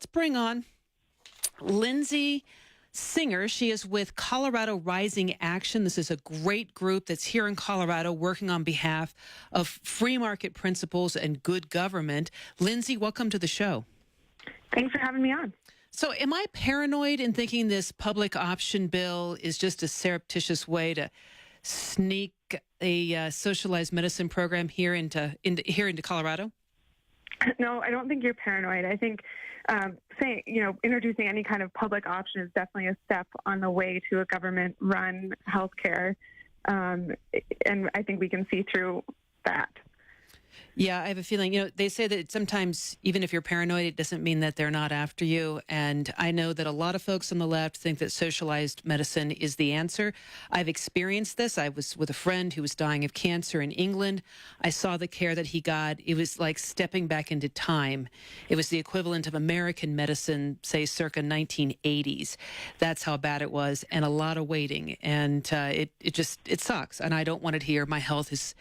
Let's bring on Lindsey Singer. She is with Colorado Rising Action. This is a great group that's here in Colorado working on behalf of free market principles and good government. Lindsey, welcome to the show. Thanks for having me on. So am I paranoid in thinking this public option bill is just a surreptitious way to sneak a socialized medicine program here into Colorado? No, I don't think you're paranoid. I think introducing any kind of public option is definitely a step on the way to a government-run healthcare, and I think we can see through that. Yeah, I have a feeling, they say that sometimes even if you're paranoid, it doesn't mean that they're not after you. And I know that a lot of folks on the left think that socialized medicine is the answer. I've experienced this. I was with a friend who was dying of cancer in England. I saw the care that he got. It was like stepping back into time. It was the equivalent of American medicine, say, circa 1980s. That's how bad it was, and a lot of waiting. And it sucks. And I don't want it here. My health is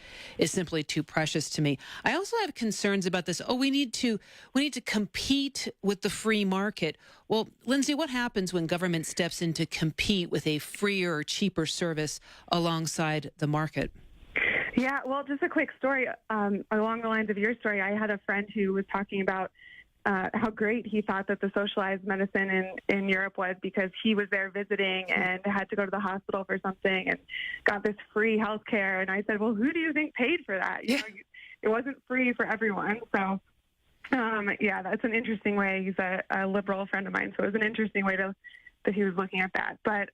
simply too precious to me. I also have concerns about this. We need to compete with the free market. Well, Lindsey, what happens when government steps in to compete with a freer or cheaper service alongside the market? Yeah, well, just a quick story along the lines of your story. I had a friend who was talking about how great he thought that the socialized medicine in Europe was, because he was there visiting and had to go to the hospital for something and got this free health care. And I said, well, who do you think paid for that? It wasn't free for everyone. So, that's an interesting way. He's a liberal friend of mine, so it was an interesting way that he was looking at that. But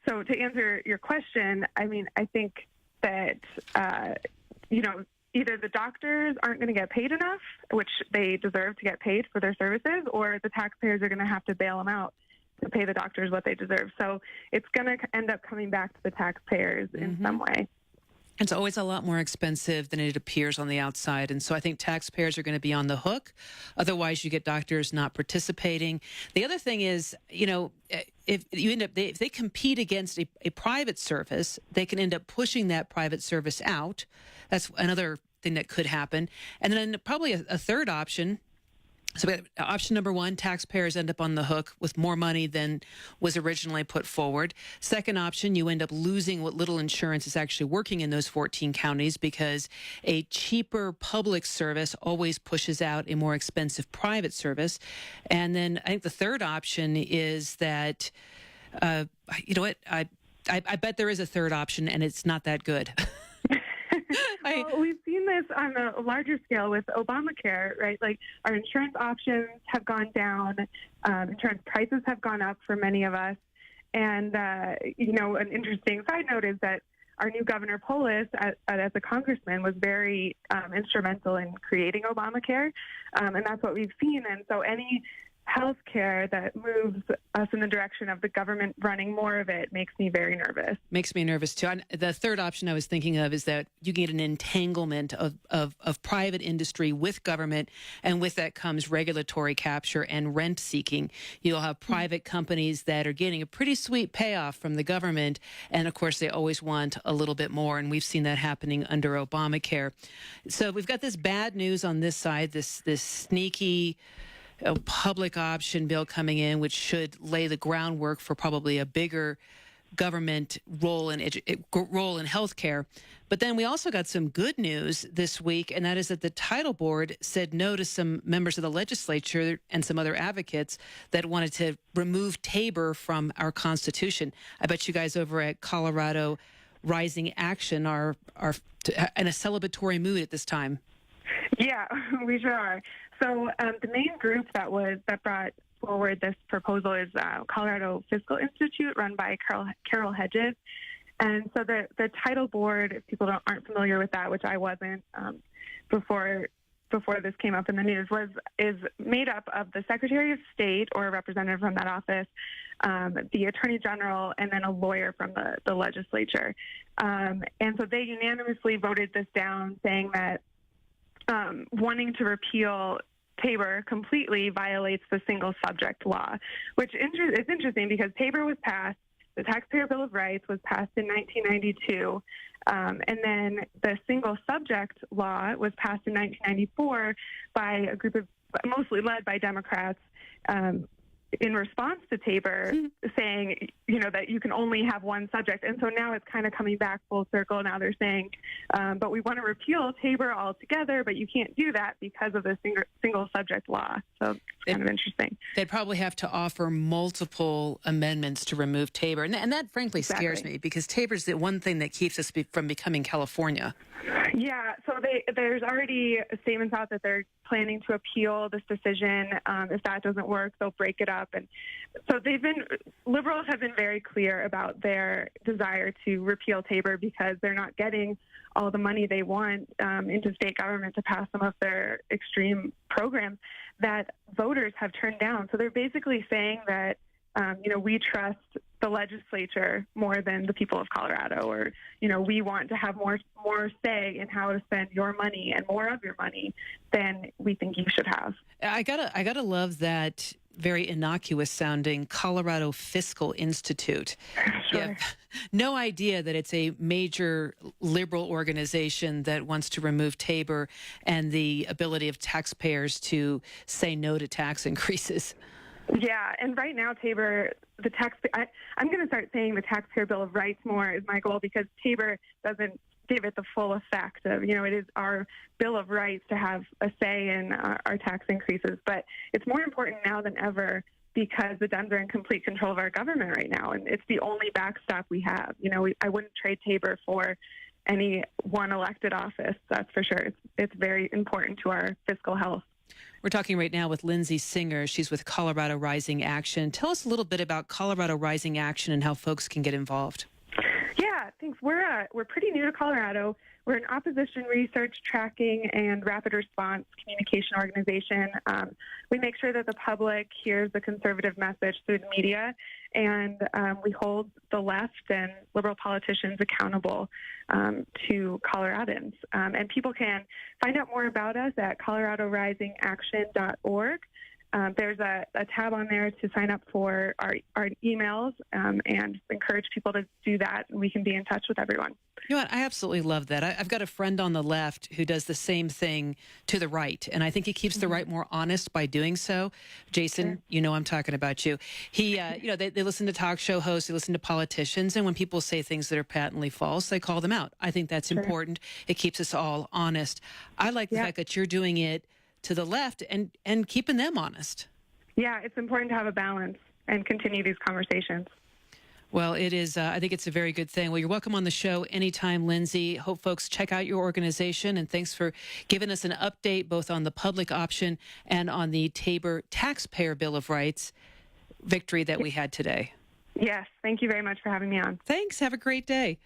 so to answer your question, I mean, I think that, either the doctors aren't going to get paid enough, which they deserve to get paid for their services, or the taxpayers are going to have to bail them out to pay the doctors what they deserve. So it's going to end up coming back to the taxpayers in some way. It's always a lot more expensive than it appears on the outside. And so I think taxpayers are going to be on the hook. Otherwise, you get doctors not participating. The other thing is, if they compete against a private service, they can end up pushing that private service out. That's another thing that could happen. And then probably a third option. So option number one, taxpayers end up on the hook with more money than was originally put forward. Second option, you end up losing what little insurance is actually working in those 14 counties, because a cheaper public service always pushes out a more expensive private service. And then I think the third option is that, I bet there is a third option, and it's not that good. Well, we've seen this on a larger scale with Obamacare, right? Like, our insurance options have gone down, insurance prices have gone up for many of us. And, an interesting side note is that our new Governor Polis, as a congressman, was very instrumental in creating Obamacare. And that's what we've seen. And so any health care that moves us in the direction of the government running more of it makes me very nervous. Makes me nervous, too. The third option I was thinking of is that you get an entanglement of private industry with government, and with that comes regulatory capture and rent seeking. You'll have private companies that are getting a pretty sweet payoff from the government, and, of course, they always want a little bit more, and we've seen that happening under Obamacare. So we've got this bad news on this side, this sneaky public option bill coming in, which should lay the groundwork for probably a bigger government role in healthcare. But then we also got some good news this week, and that is that the title board said no to some members of the legislature and some other advocates that wanted to remove Tabor from our Constitution. I bet you guys over at Colorado Rising Action are in a celebratory mood at this time. Yeah, we sure are. So the main group that brought forward this proposal is Colorado Fiscal Institute, run by Carol Hedges. And so the title board, if people aren't familiar with that, which I wasn't before this came up in the news, is made up of the Secretary of State or a representative from that office, the Attorney General, and then a lawyer from the legislature. And so they unanimously voted this down, saying that wanting to repeal Tabor completely violates the single subject law, which is interesting because Tabor was passed, the Taxpayer Bill of Rights was passed in 1992, and then the single subject law was passed in 1994 by a group of mostly led by Democrats, in response to Tabor, saying, that you can only have one subject. And so now it's kind of coming back full circle. Now they're saying, but we want to repeal Tabor altogether, but you can't do that because of the single subject law. So it's kind of interesting. They'd probably have to offer multiple amendments to remove Tabor. And that, frankly, scares me, because Tabor's the one thing that keeps us from becoming California. Yeah, so there's already statements out that they're planning to appeal this decision. If that doesn't work, they'll break it up. And so liberals have been very clear about their desire to repeal Tabor because they're not getting all the money they want into state government to pass some of their extreme programs that voters have turned down. So they're basically saying that, we trust the legislature more than the people of Colorado, or, we want to have more say in how to spend your money and more of your money than we think you should have. I gotta love that very innocuous sounding Colorado Fiscal Institute. Sure. Yeah. No idea that it's a major liberal organization that wants to remove Tabor and the ability of taxpayers to say no to tax increases. Yeah, and right now, Tabor, I'm going to start saying the Taxpayer Bill of Rights more is my goal, because Tabor doesn't give it the full effect of, it is our Bill of Rights to have a say in our tax increases. But it's more important now than ever because the Dems are in complete control of our government right now, and it's the only backstop we have. I wouldn't trade Tabor for any one elected office, that's for sure. It's very important to our fiscal health. We're talking right now with Lindsey Singer. She's with Colorado Rising Action. Tell us a little bit about Colorado Rising Action and how folks can get involved. Yeah, thanks. We're pretty new to Colorado. We're an opposition research, tracking, and rapid response communication organization. We make sure that the public hears the conservative message through the media, and we hold the left and liberal politicians accountable to Coloradans. And people can find out more about us at coloradorisingaction.org. There's a tab on there to sign up for our emails and encourage people to do that. And we can be in touch with everyone. You know what? I absolutely love that. I've got a friend on the left who does the same thing to the right, and I think he keeps the right more honest by doing so. Jason, Sure. I'm talking about you. He, they listen to talk show hosts, they listen to politicians, and when people say things that are patently false, they call them out. I think that's important. It keeps us all honest. I like the fact that you're doing it to the left and keeping them honest. Yeah, it's important to have a balance and continue these conversations. Well, it is. I think it's a very good thing. Well, you're welcome on the show anytime, Lindsey. Hope folks check out your organization, and thanks for giving us an update both on the public option and on the Tabor Taxpayer Bill of Rights victory that we had today. Yes, thank you very much for having me on. Thanks. Have a great day.